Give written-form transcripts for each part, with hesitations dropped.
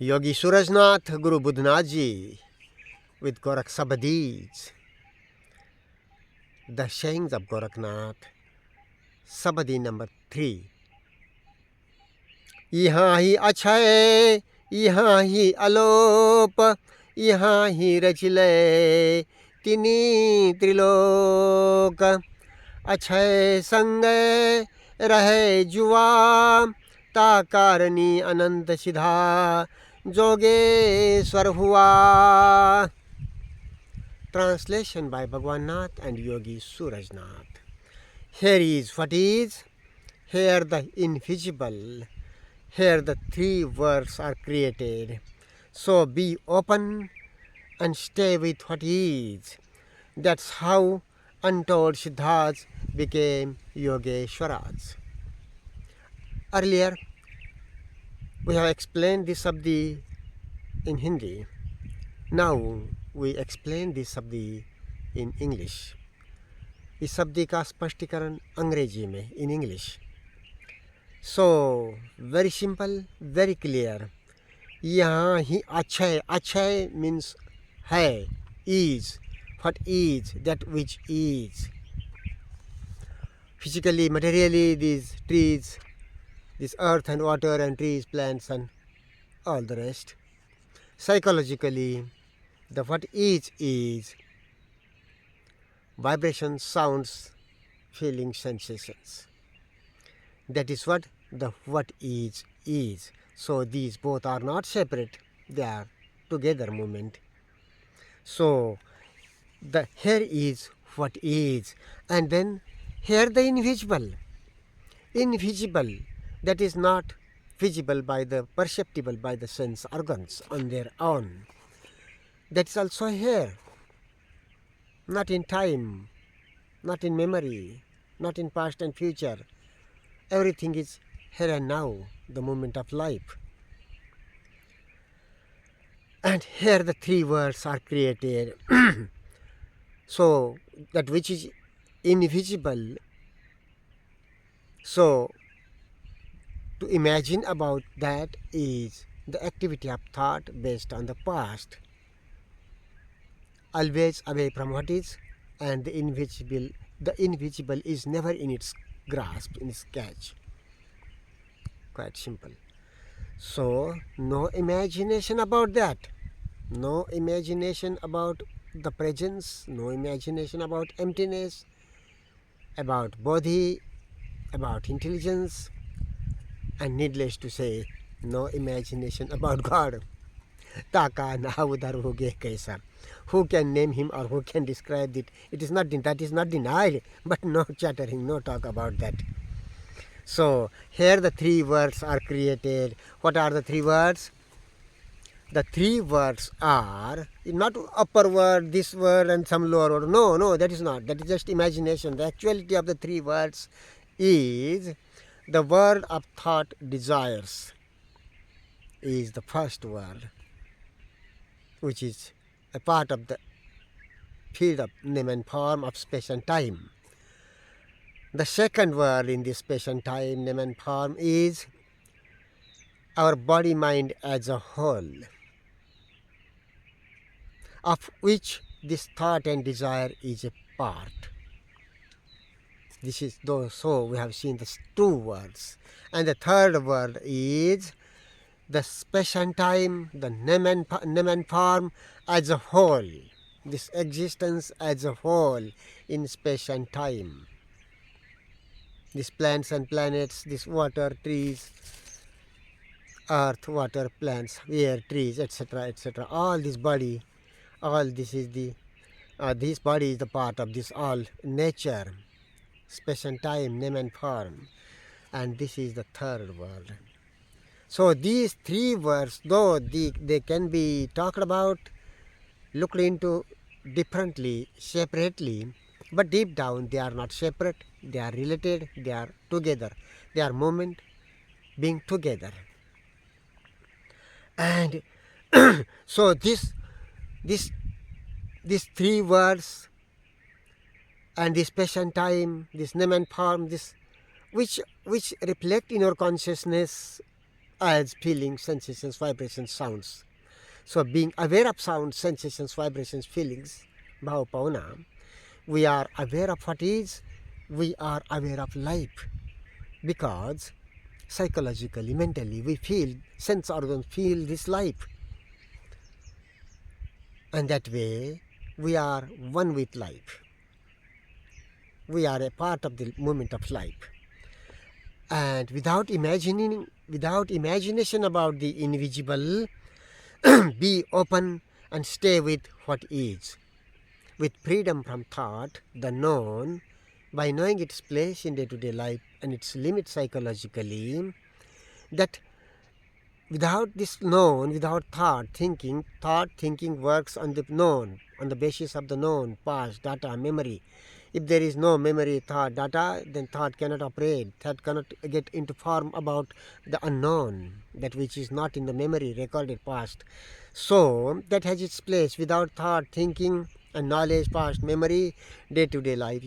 Yogeshvaras Guru Buddhanaji with Gorakh Sabadi. The sayings of Gorakh Nath, Sabadi number 3. यहाँ ही āchai, यहाँ ही alopa, यहाँ ही racilai, tīni triloka, āchai sangai, rahai hūvā, kāraṇi ananta sidhā, jogesvara hūvā. Translation by Bhagwan Nath and Yogeshvaras. Here is what is, here the invisible, here the three worlds are created. So be open and stay with what is. That's how untold siddhas became Yogeshvaras. Earlier, we have explained this sabdi in Hindi. Now, we explain this sabdi in English. इस शब्द का स्पष्टीकरण अंग्रेजी में in English. So, very simple, very clear. यहाँ ही āchai. āchai means है, is, what is, that which is. Physically, materially, these trees, this earth and water and trees, plants and all the rest. Psychologically, the what is vibrations, sounds, feelings, sensations. That is what the what is. So these both are not separate, they are together movement. So the here is what is, and then here the invisible. Invisible, that is not visible by the, perceptible by the sense organs on their own. That is also here. Not in time, not in memory, not in past and future. Everything is here and now, the moment of life. And here the three worlds are created. So, that which is invisible. So, to imagine about that is the activity of thought based on the past. Always away from what is, and the invisible is never in its grasp, in its catch. Quite simple. So, no imagination about that. No imagination about the presence, no imagination about emptiness, about body, about intelligence, and needless to say, no imagination about God. Taka na udhar ho ge kaisa. Who can name him or who can describe it? It is not, that is not denied, but no chattering, no talk about that. So, here the three words are created. What are the three words? The three words are not upper word, this word and some lower word. No, that is not. That is just imagination. The actuality of the three words is the word of thought desires is the first word, which is a part of the field of name and form of space and time. The second word in this space and time, name and form, is our body-mind as a whole, of which this thought and desire is a part. This is though, so we have seen the two words. And the third word is the space and time, the name and form as a whole, this existence as a whole in space and time. These plants and planets, this water, trees, earth, water, plants, air, trees, etc., all this body, all this is the, this body is the part of this all nature, space and time, name and form, and this is the third word. So these three words, though they can be talked about, looked into differently, separately, but deep down they are not separate, they are related, they are together, they are moment being together. And so these three words and this space and time, this name and form, this which reflect in your consciousness as feelings, sensations, vibrations, sounds. So being aware of sounds, sensations, vibrations, feelings, bhava pavana, we are aware of what is, we are aware of life, because psychologically, mentally, we feel, sense organs feel this life, and that way we are one with life. We are a part of the movement of life, and without imagination about the invisible, be open and stay with what is, with freedom from thought, the known, by knowing its place in day-to-day life and its limit psychologically, that without this known, without thought thinking works on the known, on the basis of the known, past, data, memory. If there is no memory, thought, data, then thought cannot operate. Thought cannot get into form about the unknown, that which is not in the memory, recorded past. So that has its place. Without thought, thinking, and knowledge, past, memory, day-to-day life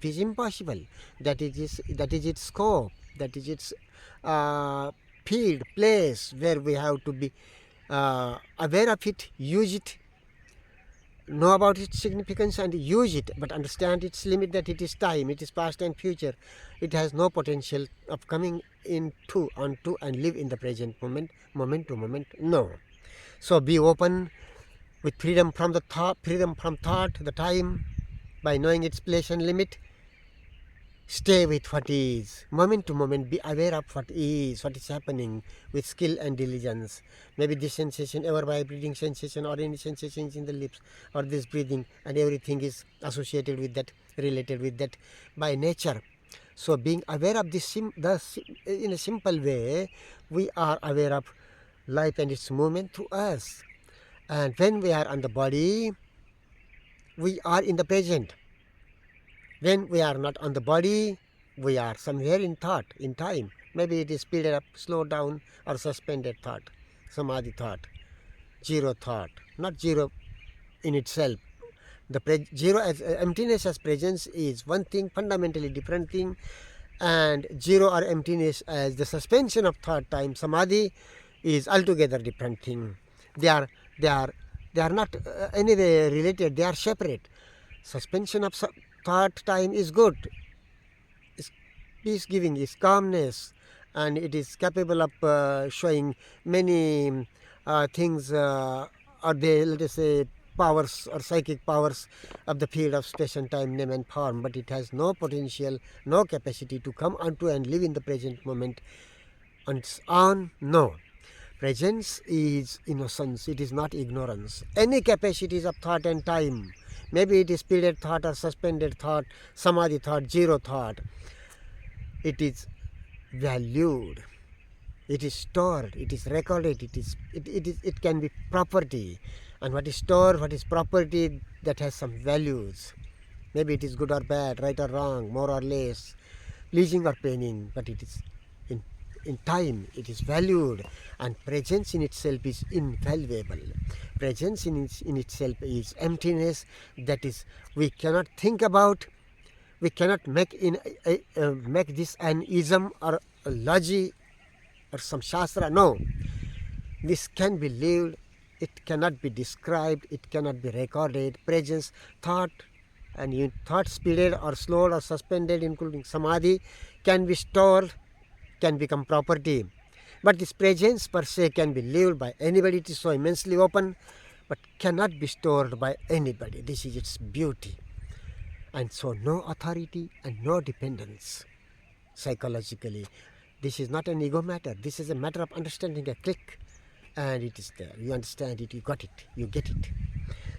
is impossible. That is its scope. That is its field, place where we have to be aware of it, use it, know about its significance and use it, but understand its limit, that it is time, it is past and future. It has no potential of coming onto and live in the present moment to moment. No. So be open with freedom from thought, the time, by knowing its place and limit. Stay with what is, moment to moment, be aware of what is happening with skill and diligence. Maybe this sensation, ever vibrating sensation, or any sensations in the lips, or this breathing, and everything is associated with that, related with that by nature. So being aware of this in a simple way, we are aware of life and its movement through us. And when we are on the body, we are in the present. When we are not on the body, we are somewhere in thought, in time. Maybe it is speeded up, slowed down, or suspended thought, samadhi thought, zero thought. Not zero in itself. The zero as emptiness as presence is one thing, fundamentally different thing, and zero or emptiness as the suspension of thought, time, samadhi, is altogether different thing. They are not anyway related. They are separate. Suspension of thought, time is good. It's peace giving, is calmness, and it is capable of showing many things, or the, let us say, powers or psychic powers of the field of space and time, name and form, but it has no potential, no capacity to come onto and live in the present moment on its own. No. Presence is innocence, it is not ignorance. Any capacities of thought and time, maybe it is speeded thought or suspended thought, samadhi thought, zero thought, it is valued, it is stored, it is recorded, it can be property. And what is stored, what is property, that has some values. Maybe it is good or bad, right or wrong, more or less, pleasing or paining, but it is in time, it is valued. And presence in itself is invaluable. Presence in itself is emptiness. That is, we cannot think about, we cannot make this an ism or a logic or some shastra. No, this can be lived. It cannot be described. It cannot be recorded. Presence, thought, and thought speeded or slowed or suspended, including samadhi, can be stored, can become property. But this presence per se can be lived by anybody. It is so immensely open, but cannot be stored by anybody. This is its beauty. And so no authority and no dependence psychologically. This is not an ego matter. This is a matter of understanding, a click, and it is there. You understand it, you got it, you get it.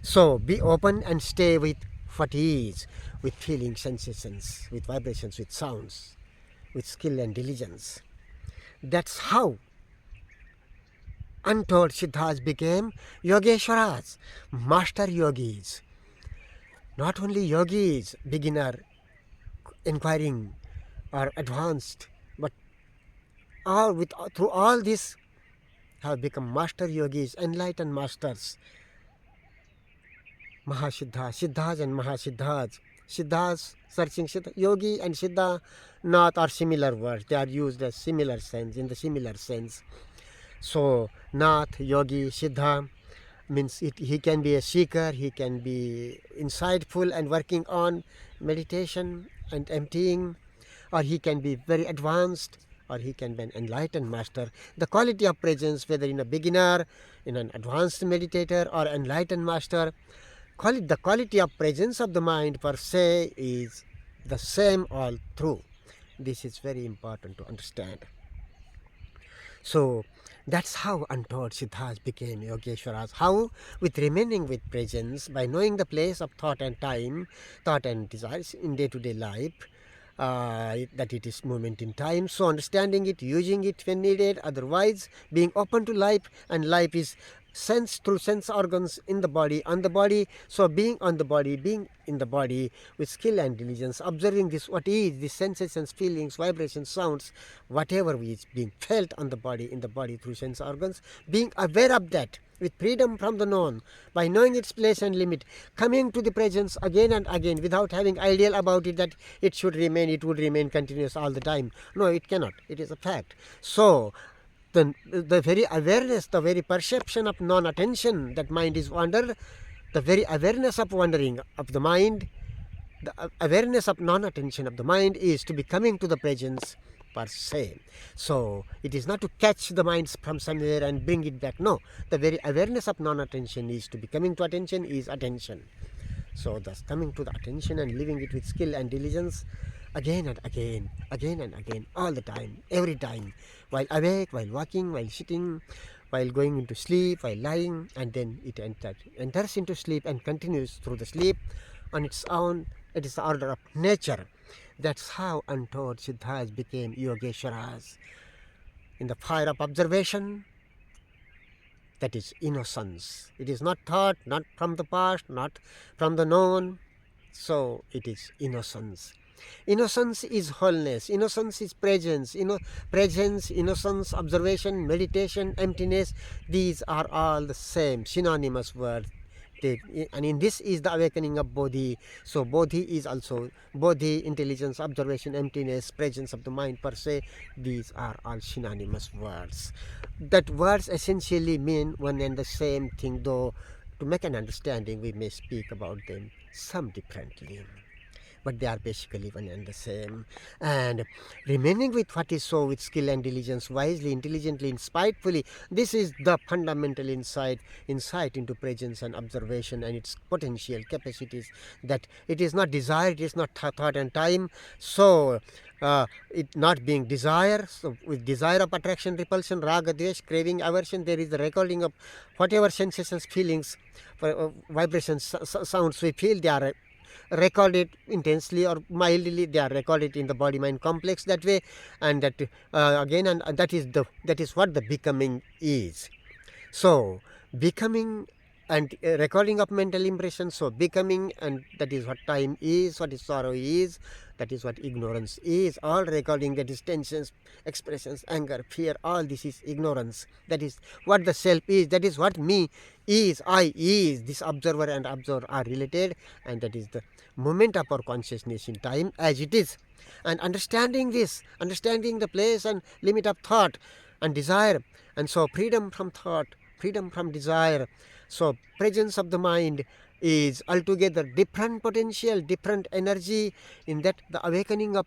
So be open and stay with what is, with feelings, sensations, with vibrations, with sounds, with skill and diligence. That's how untold siddhas became Yogeshvaras, master yogis. Not only yogis, beginner, inquiring, or advanced, but through all this have become master yogis, enlightened masters, mahasiddhas, siddhas and mahasiddhas, siddhas, searching siddha. Yogi and siddha, nath are similar words. They are used as similar sense, in the similar sense. So nath, yogi, siddha means he can be a seeker, he can be insightful and working on meditation and emptying, or he can be very advanced, or he can be an enlightened master. The quality of presence, whether in a beginner, in an advanced meditator, or enlightened master, the quality of presence of the mind per se is the same all through. This is very important to understand. So that's how untold siddhas became Yogeshvaras. How? With remaining with presence, by knowing the place of thought and time, thought and desires in day-to-day life, that it is moment in time. So understanding it, using it when needed, otherwise being open to life, and life is sense through sense organs in the body, on the body. So being on the body, being in the body with skill and diligence, observing this, what is the sensations, feelings, vibrations, sounds, whatever is being felt on the body, in the body through sense organs, being aware of that with freedom from the known, by knowing its place and limit, coming to the presence again and again without having ideal about it that it should remain, it would remain continuous all the time. No, it cannot. It is a fact. So the very awareness, the very perception of non-attention, that mind is wandered, the very awareness of wandering of the mind, the awareness of non-attention of the mind is to be coming to the presence per se. So it is not to catch the mind from somewhere and bring it back. No, the very awareness of non-attention is to be coming to attention, is attention. So thus coming to the attention and living it with skill and diligence again and again, again and again, all the time, every time, while awake, while walking, while sitting, while going into sleep, while lying, and then it enters into sleep and continues through the sleep on its own. It is the order of nature. That's how untold siddhas became Yogeshvaras. In the fire of observation, that is innocence. It is not thought, not from the past, not from the known. So it is innocence. Innocence is wholeness. Innocence is presence. Presence, innocence, observation, meditation, emptiness. These are all the same synonymous words. And in this is the awakening of bodhi. So bodhi is also bodhi, intelligence, observation, emptiness, presence of the mind per se. These are all synonymous words. That words essentially mean one and the same thing, though to make an understanding we may speak about them some differently, but they are basically one and the same. And remaining with what is so with skill and diligence, wisely, intelligently, and spitefully, this is the fundamental insight into presence and observation and its potential capacities, that it is not desire, it is not thought and time. So it not being desire, so with desire of attraction, repulsion, raga, dvesh, craving, aversion, there is the recording of whatever sensations, feelings, vibrations, sounds we feel, they are recorded intensely or mildly, they are recorded in the body mind complex that way. And that again, and that is what the becoming is. So becoming and recording of mental impressions. So becoming, and that is what time is, what is sorrow is, that is what ignorance is. All recording, that is tensions, expressions, anger, fear, all this is ignorance. That is what the self is, that is what me is, I is. This observer and observer are related, and that is the moment of our consciousness in time as it is. And understanding this, understanding the place and limit of thought and desire, and so freedom from thought, freedom from desire. So presence of the mind is altogether different potential, different energy, in that the awakening of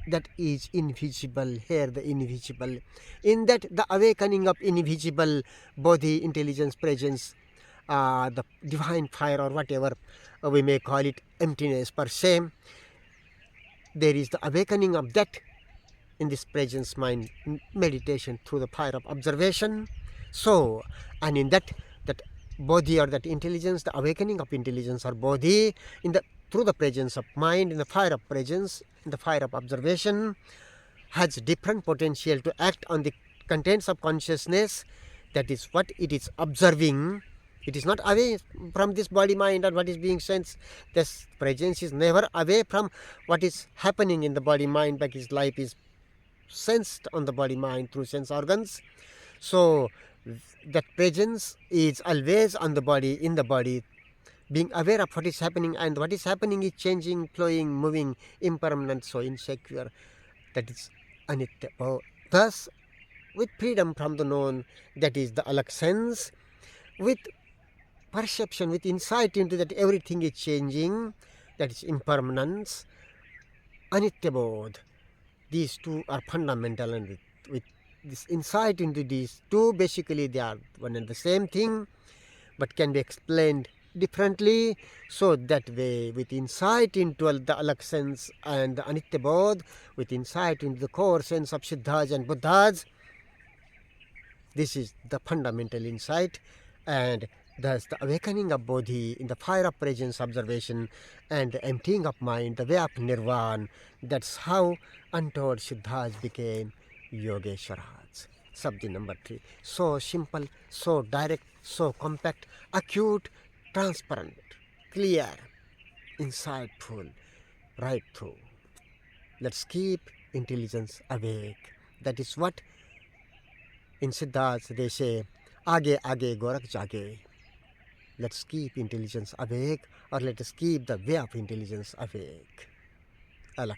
that is invisible. Here the invisible, in that the awakening of invisible body, intelligence, presence, the divine fire, or whatever we may call it, emptiness per se. There is the awakening of that in this presence mind meditation through the fire of observation. So, and in that body or that intelligence, the awakening of intelligence or body, in the through the presence of mind, in the fire of presence, in the fire of observation, has different potential to act on the contents of consciousness. That is what it is observing. It is not away from this body mind or what is being sensed. This presence is never away from what is happening in the body mind, but his life is sensed on the body mind through sense organs. So that presence is always on the body, in the body, being aware of what is happening, and what is happening is changing, flowing, moving, impermanent, so insecure, that is anitya. Thus, with freedom from the known, that is the alak sense, with perception, with insight into that everything is changing, that is impermanence, anitya bodh. These two are fundamental, and with this insight into these two, basically they are one and the same thing, but can be explained differently. So that way, with insight into the alak sense and the anitya bodh, with insight into the core sense of siddhas and buddhas, this is the fundamental insight, and thus the awakening of bodhi in the fire of presence observation and the emptying of mind, the way of nirvana. That's how untold siddhas became Yogeshvaras. Sabdi number 3. So simple, so direct, so compact, acute, transparent, clear, insightful, right through. Let's keep intelligence awake. That is what in siddhas they say, Aage aage Gorakh jage. Let's keep intelligence awake, or let us keep the way of intelligence awake. Alak.